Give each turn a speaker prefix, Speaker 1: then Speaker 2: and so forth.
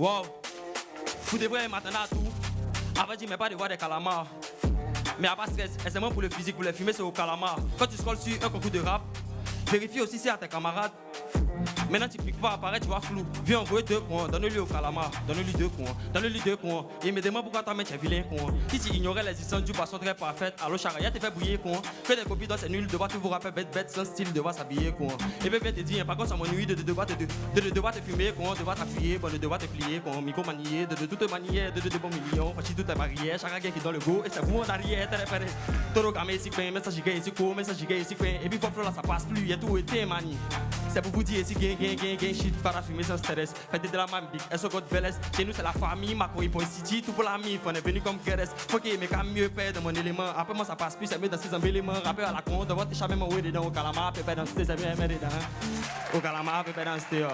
Speaker 1: Wow, vous devrez m'attendre à tout. Avant de dire, mais pas de voir des calamars. Mais à pas stress, et c'est moi pour le physique, pour les fumer, c'est au calamar. Quand tu scrolles sur un concours de rap, vérifie aussi si à tes camarades. Maintenant tu cliques pas apparaître, tu vois flou. Viens envoyer 2 coins, donne-lui au calamar, donne-lui 2 coins, donne-lui 2 coins. Et me demande pourquoi ta mère est vilain coin. Si tu ignorais l'existence du poisson très parfait, alors Charaya te fait bouillir coin. Fais des copies dans c'est nul, devoir toujours rapper bête, sans style, devoir s'habiller coin. Et bien te dire, par contre ça m'ennuie de devoir te fumer coin, devoir t'appuyer, de devoir te plier coin, micro manier, de toute manière, de bons millions, franchir toutes les barrières, chaque gars qui dans le go, et c'est vous en arrière, t'es référé. Toro gamé ici, message giga ici, message giga ici, et puis pour là ça passe plus, y'a tout été mani. C'est pour vous dire ici, gain, shit, parafumer sans stress. Faites de la mambique, elle se gote belles. Chez nous, c'est la famille, ma couille, point city, tout pour la mif, on est venu comme Guerres. Faut qu'il me calme mieux, père de mon élément. Après, moi, ça passe plus, c'est mieux dans ses embellements. Rappel à la con, de votre jamais mon way dedans. Au calamar, pépé dans ce, c'est mieux, dedans. Au calamar, pépé dans ce,